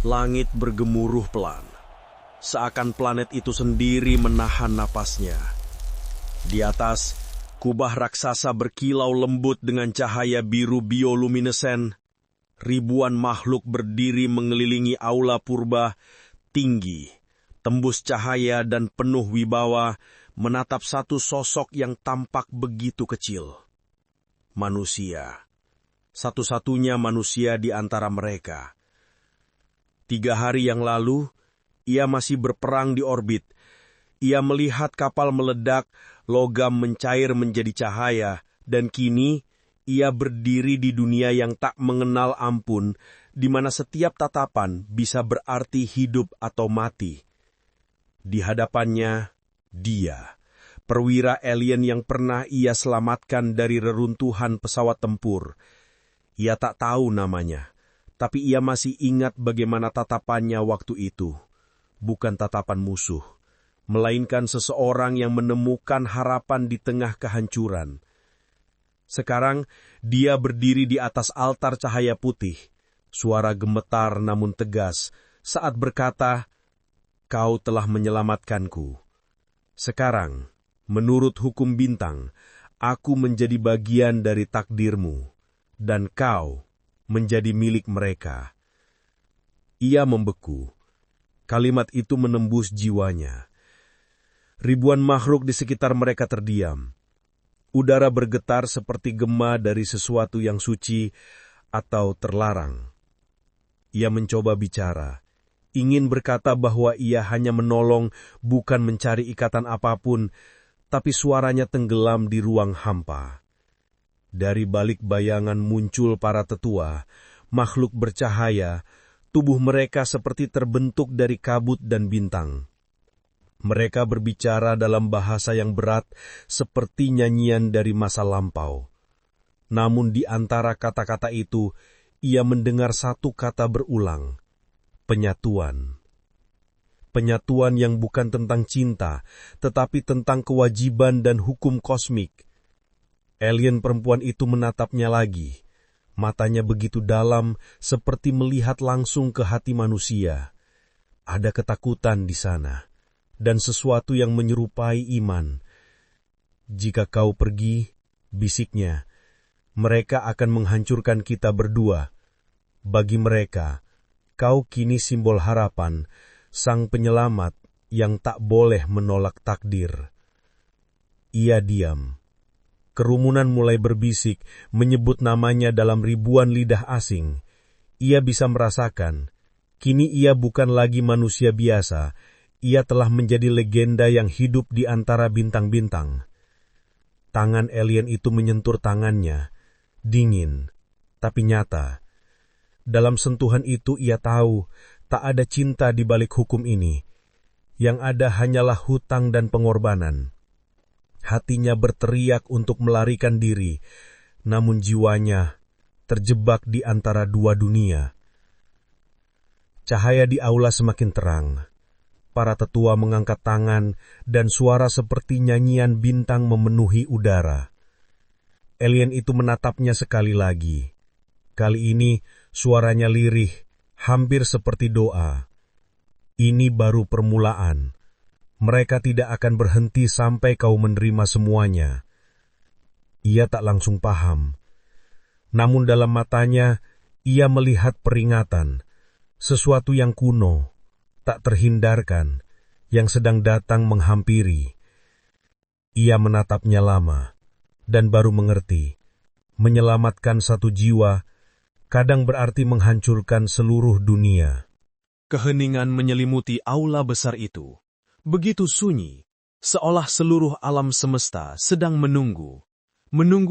Langit bergemuruh pelan, seakan planet itu sendiri menahan napasnya. Di atas, kubah raksasa berkilau lembut dengan cahaya biru bioluminescen. Ribuan makhluk berdiri mengelilingi aula purba, tinggi, tembus cahaya dan penuh wibawa, menatap satu sosok yang tampak begitu kecil. Manusia, satu-satunya manusia di antara mereka. 3 hari yang lalu, ia masih berperang di orbit. Ia melihat kapal meledak, logam mencair menjadi cahaya, dan kini ia berdiri di dunia yang tak mengenal ampun, di mana setiap tatapan bisa berarti hidup atau mati. Di hadapannya, dia, perwira alien yang pernah ia selamatkan dari reruntuhan pesawat tempur. Ia tak tahu namanya, tapi ia masih ingat bagaimana tatapannya waktu itu. Bukan tatapan musuh, melainkan seseorang yang menemukan harapan di tengah kehancuran. Sekarang, dia berdiri di atas altar cahaya putih. Suara gemetar namun tegas saat berkata, "Kau telah menyelamatkanku. Sekarang, menurut hukum bintang, aku menjadi bagian dari takdirmu, dan kau menjadi milik mereka." Ia membeku. Kalimat itu menembus jiwanya. Ribuan makhluk di sekitar mereka terdiam. Udara bergetar seperti gema dari sesuatu yang suci atau terlarang. Ia mencoba bicara, ingin berkata bahwa ia hanya menolong, bukan mencari ikatan apapun, tapi suaranya tenggelam di ruang hampa. Dari balik bayangan muncul para tetua, makhluk bercahaya, tubuh mereka seperti terbentuk dari kabut dan bintang. Mereka berbicara dalam bahasa yang berat, seperti nyanyian dari masa lampau. Namun di antara kata-kata itu, ia mendengar satu kata berulang, penyatuan. Penyatuan yang bukan tentang cinta, tetapi tentang kewajiban dan hukum kosmik. Alien perempuan itu menatapnya lagi. Matanya begitu dalam, seperti melihat langsung ke hati manusia. Ada ketakutan di sana, dan sesuatu yang menyerupai iman. "Jika kau pergi," bisiknya, "mereka akan menghancurkan kita berdua. Bagi mereka, kau kini simbol harapan, sang penyelamat yang tak boleh menolak takdir." Ia diam. Kerumunan mulai berbisik, menyebut namanya dalam ribuan lidah asing. Ia bisa merasakan, kini ia bukan lagi manusia biasa, ia telah menjadi legenda yang hidup di antara bintang-bintang. Tangan alien itu menyentuh tangannya, dingin, tapi nyata. Dalam sentuhan itu ia tahu, tak ada cinta di balik hukum ini. Yang ada hanyalah hutang dan pengorbanan. Hatinya berteriak untuk melarikan diri, namun jiwanya terjebak di antara dua dunia. Cahaya di aula semakin terang. Para tetua mengangkat tangan, dan suara seperti nyanyian bintang memenuhi udara. Alien itu menatapnya sekali lagi. Kali ini suaranya lirih, hampir seperti doa. "Ini baru permulaan. Mereka tidak akan berhenti sampai kau menerima semuanya." Ia tak langsung paham. Namun dalam matanya, ia melihat peringatan. Sesuatu yang kuno, tak terhindarkan, yang sedang datang menghampiri. Ia menatapnya lama, dan baru mengerti. Menyelamatkan satu jiwa, kadang berarti menghancurkan seluruh dunia. Keheningan menyelimuti aula besar itu. Begitu sunyi, seolah seluruh alam semesta sedang menunggu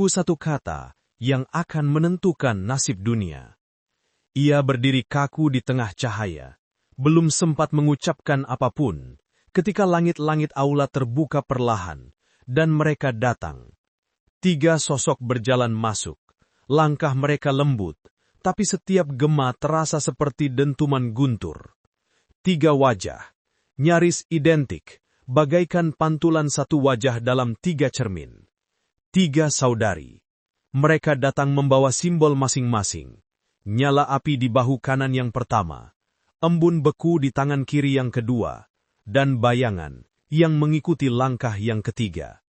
satu kata yang akan menentukan nasib dunia. Ia berdiri kaku di tengah cahaya, belum sempat mengucapkan apapun, ketika langit-langit aula terbuka perlahan, dan mereka datang. 3 sosok berjalan masuk, langkah mereka lembut, tapi setiap gema terasa seperti dentuman guntur. 3 wajah, nyaris identik, bagaikan pantulan satu wajah dalam 3 cermin. 3 saudari. Mereka datang membawa simbol masing-masing. Nyala api di bahu kanan yang pertama, embun beku di tangan kiri yang kedua, dan bayangan yang mengikuti langkah yang ketiga.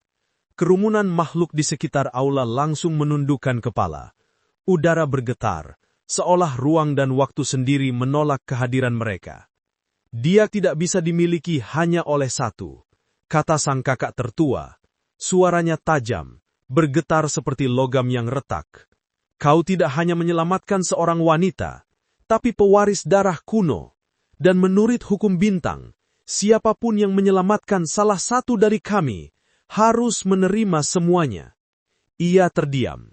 Kerumunan makhluk di sekitar aula langsung menundukkan kepala. Udara bergetar, seolah ruang dan waktu sendiri menolak kehadiran mereka. Dia tidak bisa dimiliki hanya oleh satu, kata sang kakak tertua. Suaranya tajam, bergetar seperti logam yang retak. Kau tidak hanya menyelamatkan seorang wanita, tapi pewaris darah kuno. Dan menurut hukum bintang, siapapun yang menyelamatkan salah satu dari kami, harus menerima semuanya. Ia terdiam.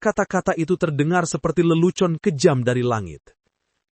Kata-kata itu terdengar seperti lelucon kejam dari langit.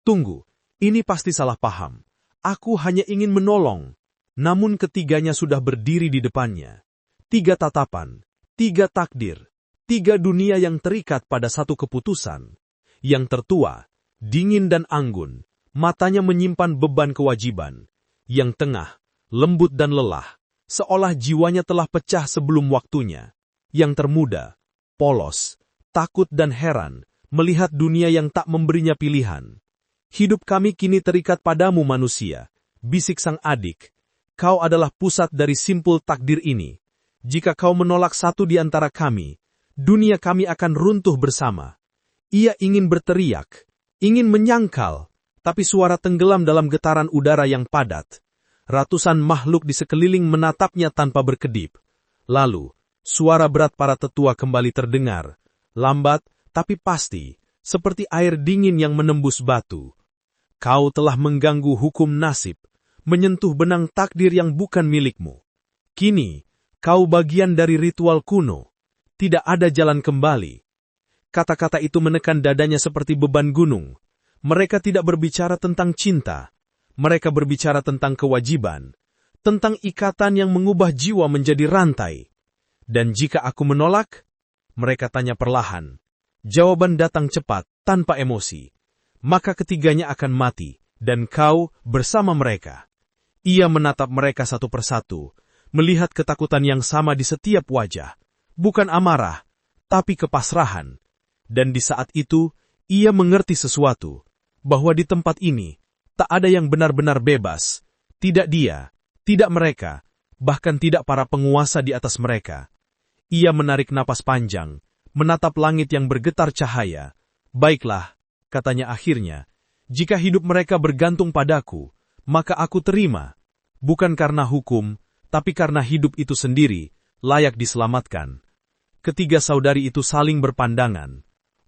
Tunggu, ini pasti salah paham. Aku hanya ingin menolong. Namun ketiganya sudah berdiri di depannya. 3 tatapan, 3 takdir, 3 dunia yang terikat pada satu keputusan. Yang tertua, dingin dan anggun, matanya menyimpan beban kewajiban. Yang tengah, lembut dan lelah, seolah jiwanya telah pecah sebelum waktunya. Yang termuda, polos, takut dan heran, melihat dunia yang tak memberinya pilihan. Hidup kami kini terikat padamu manusia, bisik sang adik. Kau adalah pusat dari simpul takdir ini. Jika kau menolak satu di antara kami, dunia kami akan runtuh bersama. Ia ingin berteriak, ingin menyangkal, tapi suara tenggelam dalam getaran udara yang padat. Ratusan makhluk di sekeliling menatapnya tanpa berkedip. Lalu, suara berat para tetua kembali terdengar, lambat tapi pasti, seperti air dingin yang menembus batu. Kau telah mengganggu hukum nasib, menyentuh benang takdir yang bukan milikmu. Kini, kau bagian dari ritual kuno. Tidak ada jalan kembali. Kata-kata itu menekan dadanya seperti beban gunung. Mereka tidak berbicara tentang cinta. Mereka berbicara tentang kewajiban. Tentang ikatan yang mengubah jiwa menjadi rantai. Dan jika aku menolak, mereka tanya perlahan. Jawaban datang cepat, tanpa emosi. Maka ketiganya akan mati, dan kau bersama mereka. Ia menatap mereka satu persatu, melihat ketakutan yang sama di setiap wajah. Bukan amarah, tapi kepasrahan. Dan di saat itu, ia mengerti sesuatu, bahwa di tempat ini, tak ada yang benar-benar bebas. Tidak dia, tidak mereka, bahkan tidak para penguasa di atas mereka. Ia menarik napas panjang, menatap langit yang bergetar cahaya. Baiklah, katanya akhirnya, jika hidup mereka bergantung padaku, maka aku terima. Bukan karena hukum, tapi karena hidup itu sendiri, layak diselamatkan. Ketiga saudari itu saling berpandangan.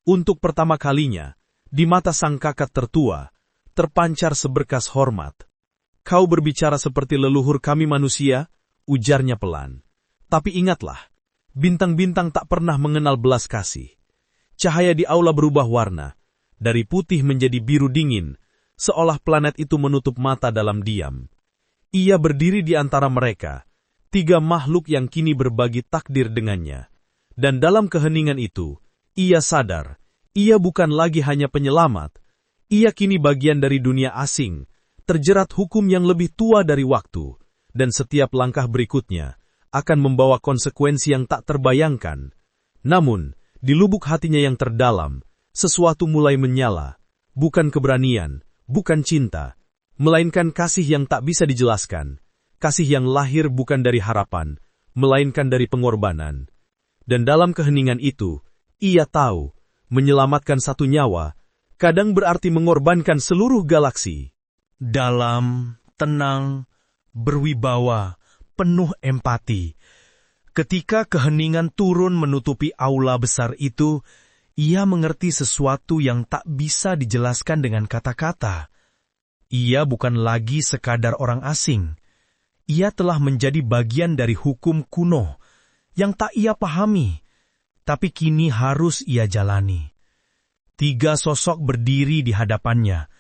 Untuk pertama kalinya, di mata sang kakak tertua, terpancar seberkas hormat. Kau berbicara seperti leluhur kami manusia, ujarnya pelan. Tapi ingatlah, bintang-bintang tak pernah mengenal belas kasih. Cahaya di aula berubah warna, dari putih menjadi biru dingin, seolah planet itu menutup mata dalam diam. Ia berdiri di antara mereka, 3 makhluk yang kini berbagi takdir dengannya. Dan dalam keheningan itu, ia sadar, ia bukan lagi hanya penyelamat, ia kini bagian dari dunia asing, terjerat hukum yang lebih tua dari waktu, dan setiap langkah berikutnya akan membawa konsekuensi yang tak terbayangkan. Namun, di lubuk hatinya yang terdalam, sesuatu mulai menyala, bukan keberanian, bukan cinta, melainkan kasih yang tak bisa dijelaskan, kasih yang lahir bukan dari harapan, melainkan dari pengorbanan. Dan dalam keheningan itu, ia tahu, menyelamatkan satu nyawa, kadang berarti mengorbankan seluruh galaksi. Dalam, tenang, berwibawa, penuh empati. Ketika keheningan turun menutupi aula besar itu, ia mengerti sesuatu yang tak bisa dijelaskan dengan kata-kata. Ia bukan lagi sekadar orang asing. Ia telah menjadi bagian dari hukum kuno yang tak ia pahami, tapi kini harus ia jalani. 3 sosok berdiri di hadapannya,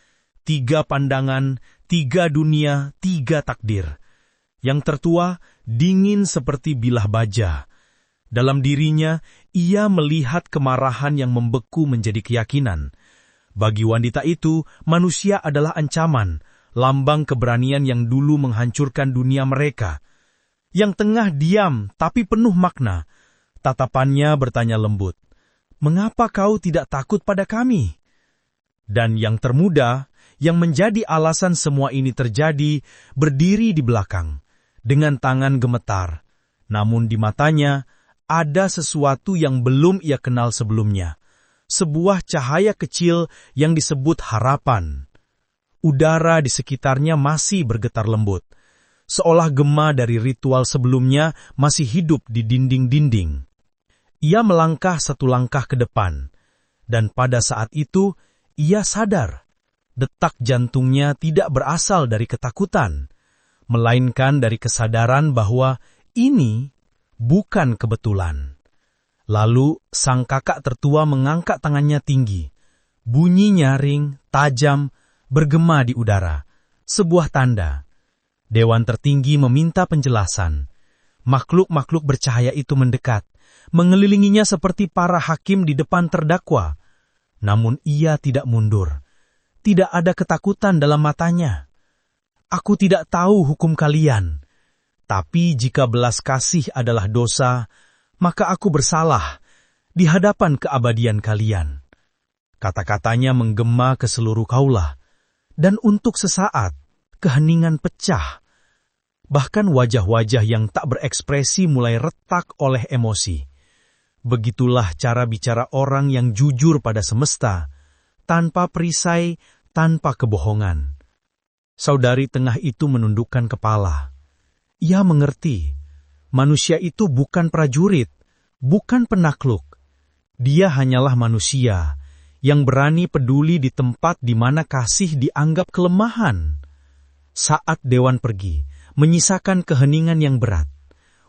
3 pandangan, 3 dunia, 3 takdir. Yang tertua dingin seperti bilah baja. Dalam dirinya, ia melihat kemarahan yang membeku menjadi keyakinan. Bagi wanita itu, manusia adalah ancaman, lambang keberanian yang dulu menghancurkan dunia mereka. Yang tengah diam, tapi penuh makna. Tatapannya bertanya lembut, "Mengapa kau tidak takut pada kami?" Dan yang termuda, yang menjadi alasan semua ini terjadi, berdiri di belakang, dengan tangan gemetar. Namun di matanya, ada sesuatu yang belum ia kenal sebelumnya. Sebuah cahaya kecil yang disebut harapan. Udara di sekitarnya masih bergetar lembut, seolah gema dari ritual sebelumnya masih hidup di dinding-dinding. Ia melangkah satu langkah ke depan, dan pada saat itu ia sadar, detak jantungnya tidak berasal dari ketakutan, melainkan dari kesadaran bahwa ini bukan kebetulan. Lalu sang kakak tertua mengangkat tangannya tinggi. Bunyi nyaring, tajam, bergema di udara. Sebuah tanda. Dewan tertinggi meminta penjelasan. Makhluk-makhluk bercahaya itu mendekat, mengelilinginya seperti para hakim di depan terdakwa. Namun ia tidak mundur. Tidak ada ketakutan dalam matanya. Aku tidak tahu hukum kalian. Tapi jika belas kasih adalah dosa, maka aku bersalah di hadapan keabadian kalian. Kata-katanya menggema ke seluruh kaula, dan untuk sesaat keheningan pecah. Bahkan wajah-wajah yang tak berekspresi mulai retak oleh emosi. Begitulah cara bicara orang yang jujur pada semesta, tanpa perisai, tanpa kebohongan. Saudari tengah itu menundukkan kepala. Ia mengerti, manusia itu bukan prajurit, bukan penakluk. Dia hanyalah manusia yang berani peduli di tempat di mana kasih dianggap kelemahan. Saat Dewan pergi, menyisakan keheningan yang berat,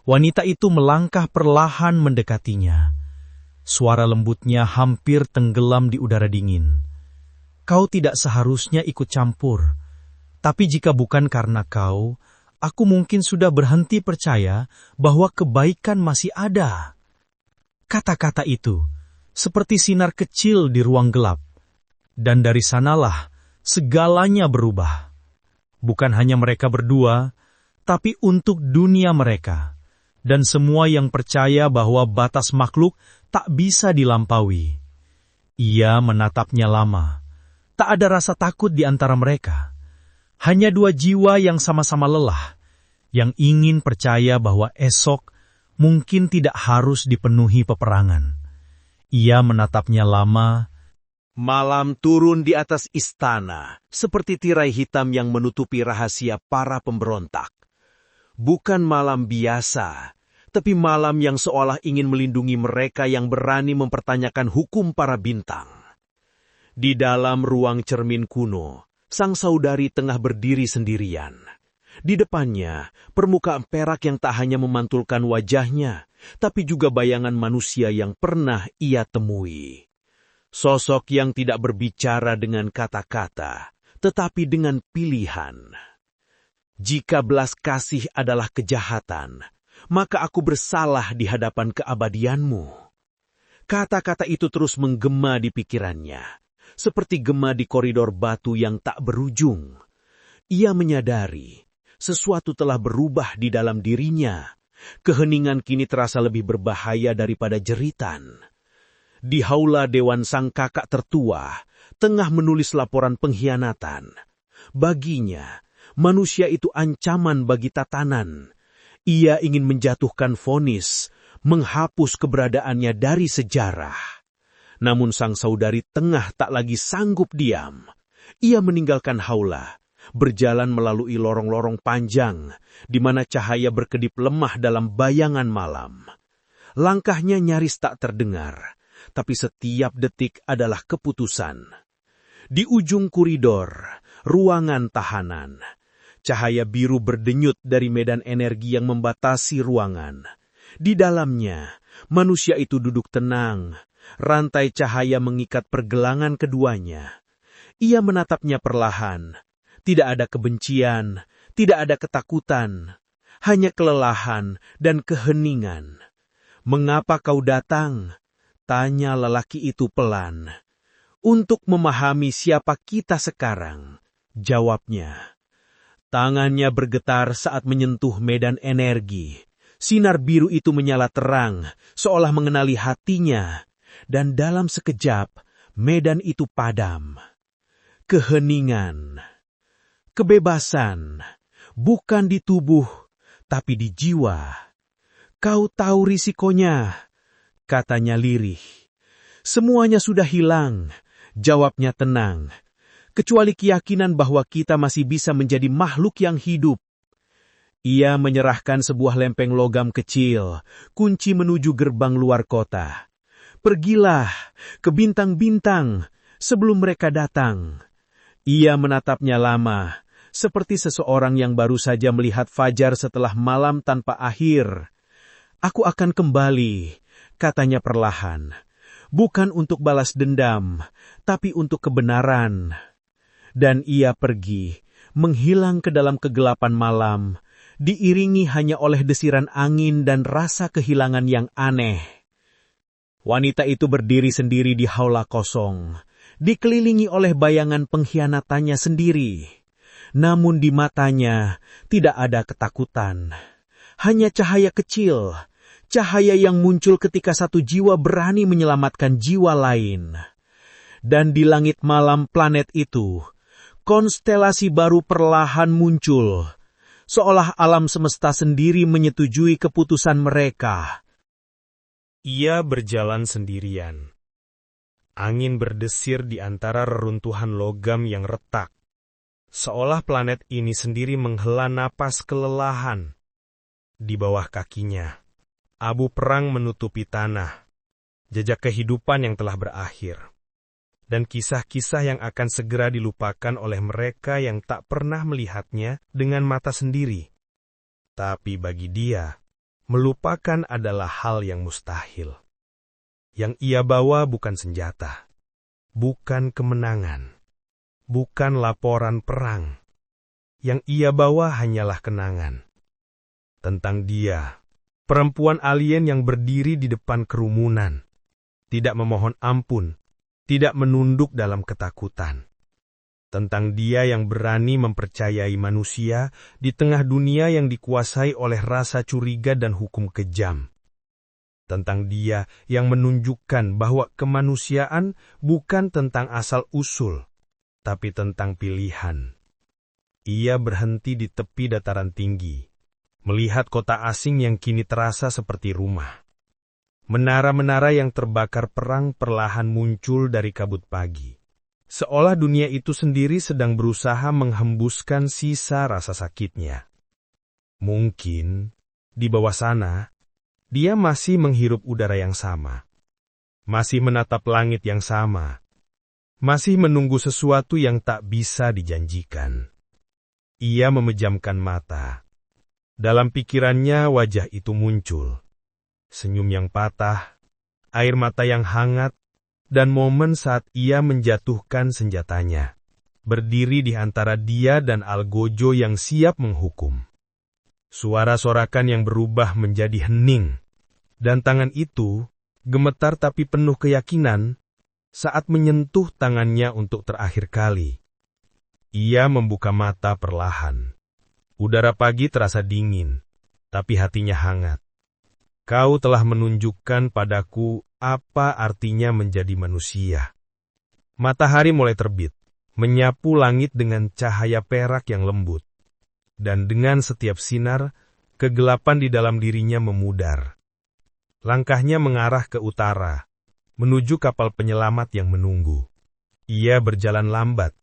wanita itu melangkah perlahan mendekatinya. Suara lembutnya hampir tenggelam di udara dingin. Kau tidak seharusnya ikut campur, tapi jika bukan karena kau, aku mungkin sudah berhenti percaya bahwa kebaikan masih ada. Kata-kata itu seperti sinar kecil di ruang gelap, dan dari sanalah segalanya berubah. Bukan hanya mereka berdua, tapi untuk dunia mereka, dan semua yang percaya bahwa batas makhluk tak bisa dilampaui. Ia menatapnya lama. Tak ada rasa takut di antara mereka. Hanya dua jiwa yang sama-sama lelah, yang ingin percaya bahwa esok mungkin tidak harus dipenuhi peperangan. Ia menatapnya lama. Malam turun di atas istana, seperti tirai hitam yang menutupi rahasia para pemberontak. Bukan malam biasa, tapi malam yang seolah ingin melindungi mereka yang berani mempertanyakan hukum para bintang. Di dalam ruang cermin kuno, sang saudari tengah berdiri sendirian. Di depannya, permukaan perak yang tak hanya memantulkan wajahnya, tapi juga bayangan manusia yang pernah ia temui. Sosok yang tidak berbicara dengan kata-kata, tetapi dengan pilihan. Jika belas kasih adalah kejahatan, maka aku bersalah di hadapan keabadianmu. Kata-kata itu terus menggema di pikirannya, seperti gema di koridor batu yang tak berujung. Ia menyadari sesuatu telah berubah di dalam dirinya. Keheningan kini terasa lebih berbahaya daripada jeritan. Di haula Dewan sang kakak tertua, tengah menulis laporan pengkhianatan. Baginya, manusia itu ancaman bagi tatanan. Ia ingin menjatuhkan vonis, menghapus keberadaannya dari sejarah. Namun sang saudari tengah tak lagi sanggup diam. Ia meninggalkan haula, berjalan melalui lorong-lorong panjang, di mana cahaya berkedip lemah dalam bayangan malam. Langkahnya nyaris tak terdengar, tapi setiap detik adalah keputusan. Di ujung koridor, ruangan tahanan, cahaya biru berdenyut dari medan energi yang membatasi ruangan. Di dalamnya, manusia itu duduk tenang, rantai cahaya mengikat pergelangan keduanya. Ia menatapnya perlahan. Tidak ada kebencian, tidak ada ketakutan, hanya kelelahan dan keheningan. "Mengapa kau datang?" tanya lelaki itu pelan. "Untuk memahami siapa kita sekarang," jawabnya. Tangannya bergetar saat menyentuh medan energi. Sinar biru itu menyala terang, seolah mengenali hatinya. Dan dalam sekejap, medan itu padam. keheningan, kebebasan, bukan di tubuh, tapi di jiwa. Kau tahu risikonya, katanya lirih. Semuanya sudah hilang, jawabnya tenang, kecuali keyakinan bahwa kita masih bisa menjadi makhluk yang hidup. Ia menyerahkan sebuah lempeng logam kecil, kunci menuju gerbang luar kota. Pergilah ke bintang-bintang sebelum mereka datang. Ia menatapnya lama, seperti seseorang yang baru saja melihat fajar setelah malam tanpa akhir. Aku akan kembali, katanya perlahan. Bukan untuk balas dendam, tapi untuk kebenaran. Dan ia pergi, menghilang ke dalam kegelapan malam, diiringi hanya oleh desiran angin dan rasa kehilangan yang aneh. Wanita itu berdiri sendiri di haula kosong, dikelilingi oleh bayangan pengkhianatannya sendiri. Namun di matanya tidak ada ketakutan. Hanya cahaya kecil, cahaya yang muncul ketika satu jiwa berani menyelamatkan jiwa lain. Dan di langit malam planet itu, konstelasi baru perlahan muncul, seolah alam semesta sendiri menyetujui keputusan mereka. Ia berjalan sendirian. Angin berdesir di antara reruntuhan logam yang retak, seolah planet ini sendiri menghela napas kelelahan. Di bawah kakinya, abu perang menutupi tanah, jejak kehidupan yang telah berakhir, dan kisah-kisah yang akan segera dilupakan oleh mereka yang tak pernah melihatnya dengan mata sendiri. Tapi bagi dia, melupakan adalah hal yang mustahil. Yang ia bawa bukan senjata, bukan kemenangan, bukan laporan perang. Yang ia bawa hanyalah kenangan. Tentang dia, perempuan alien yang berdiri di depan kerumunan, tidak memohon ampun, tidak menunduk dalam ketakutan. Tentang dia yang berani mempercayai manusia di tengah dunia yang dikuasai oleh rasa curiga dan hukum kejam. Tentang dia yang menunjukkan bahwa kemanusiaan bukan tentang asal-usul, tapi tentang pilihan. Ia berhenti di tepi dataran tinggi, melihat kota asing yang kini terasa seperti rumah. Menara-menara yang terbakar perang perlahan muncul dari kabut pagi. Seolah dunia itu sendiri sedang berusaha menghembuskan sisa rasa sakitnya. Mungkin, di bawah sana, dia masih menghirup udara yang sama. Masih menatap langit yang sama. Masih menunggu sesuatu yang tak bisa dijanjikan. Ia memejamkan mata. Dalam pikirannya wajah itu muncul. Senyum yang patah, air mata yang hangat, dan momen saat ia menjatuhkan senjatanya, berdiri di antara dia dan Algojo yang siap menghukum. Suara sorakan yang berubah menjadi hening, dan tangan itu gemetar tapi penuh keyakinan saat menyentuh tangannya untuk terakhir kali. Ia membuka mata perlahan. Udara pagi terasa dingin, tapi hatinya hangat. Kau telah menunjukkan padaku apa artinya menjadi manusia. Matahari mulai terbit, menyapu langit dengan cahaya perak yang lembut. Dan dengan setiap sinar, kegelapan di dalam dirinya memudar. Langkahnya mengarah ke utara, menuju kapal penyelamat yang menunggu. Ia berjalan lambat.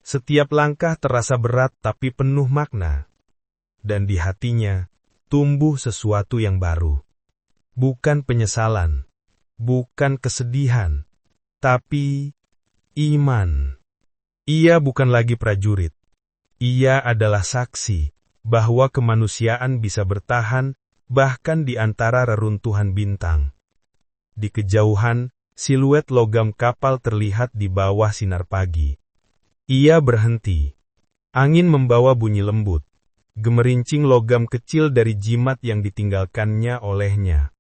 Setiap langkah terasa berat tapi penuh makna. Dan di hatinya, tumbuh sesuatu yang baru. Bukan penyesalan, bukan kesedihan, tapi iman. Ia bukan lagi prajurit. Ia adalah saksi bahwa kemanusiaan bisa bertahan bahkan di antara reruntuhan bintang. Di kejauhan, siluet logam kapal terlihat di bawah sinar pagi. Ia berhenti. Angin membawa bunyi lembut, gemerincing logam kecil dari jimat yang ditinggalkannya olehnya.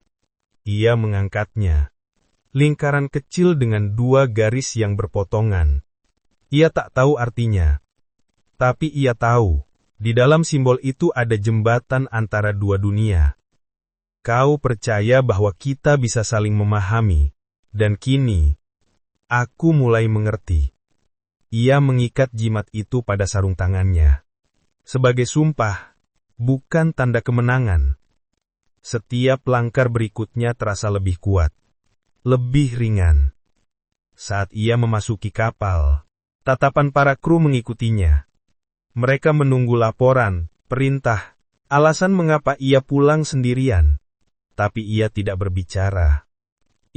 Ia mengangkatnya. Lingkaran kecil dengan dua garis yang berpotongan. Ia tak tahu artinya. Tapi ia tahu, di dalam simbol itu ada jembatan antara dua dunia. Kau percaya bahwa kita bisa saling memahami, dan kini, aku mulai mengerti. Ia mengikat jimat itu pada sarung tangannya. Sebagai sumpah, bukan tanda kemenangan. Setiap langkah berikutnya terasa lebih kuat, lebih ringan. Saat ia memasuki kapal, tatapan para kru mengikutinya. Mereka menunggu laporan, perintah, alasan mengapa ia pulang sendirian. Tapi ia tidak berbicara.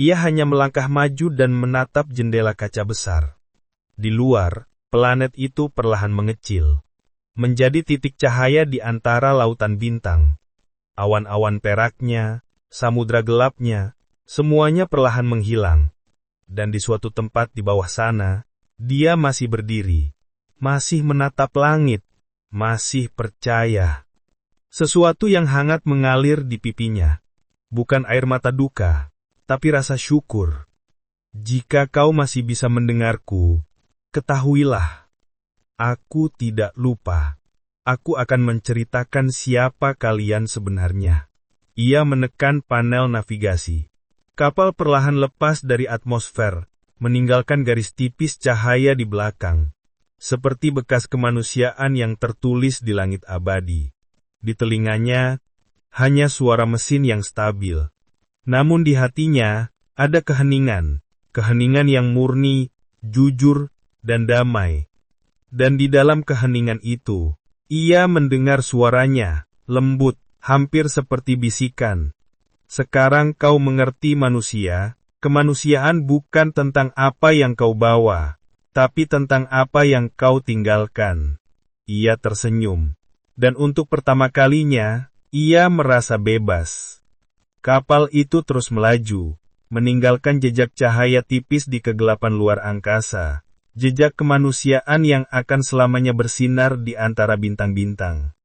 Ia hanya melangkah maju dan menatap jendela kaca besar. Di luar, planet itu perlahan mengecil. Menjadi titik cahaya di antara lautan bintang. Awan-awan peraknya, samudra gelapnya, semuanya perlahan menghilang. Dan di suatu tempat di bawah sana, dia masih berdiri. Masih menatap langit. Masih percaya. Sesuatu yang hangat mengalir di pipinya. Bukan air mata duka, tapi rasa syukur. Jika kau masih bisa mendengarku, ketahuilah. Aku tidak lupa. Aku akan menceritakan siapa kalian sebenarnya. Ia menekan panel navigasi. Kapal perlahan lepas dari atmosfer, meninggalkan garis tipis cahaya di belakang. Seperti bekas kemanusiaan yang tertulis di langit abadi. Di telinganya, hanya suara mesin yang stabil. Namun di hatinya, ada keheningan. Keheningan yang murni, jujur, dan damai. Dan di dalam keheningan itu, ia mendengar suaranya, lembut, hampir seperti bisikan. Sekarang kau mengerti manusia, kemanusiaan bukan tentang apa yang kau bawa, tapi tentang apa yang kau tinggalkan. Ia tersenyum. Dan untuk pertama kalinya, ia merasa bebas. Kapal itu terus melaju, meninggalkan jejak cahaya tipis di kegelapan luar angkasa. Jejak kemanusiaan yang akan selamanya bersinar di antara bintang-bintang.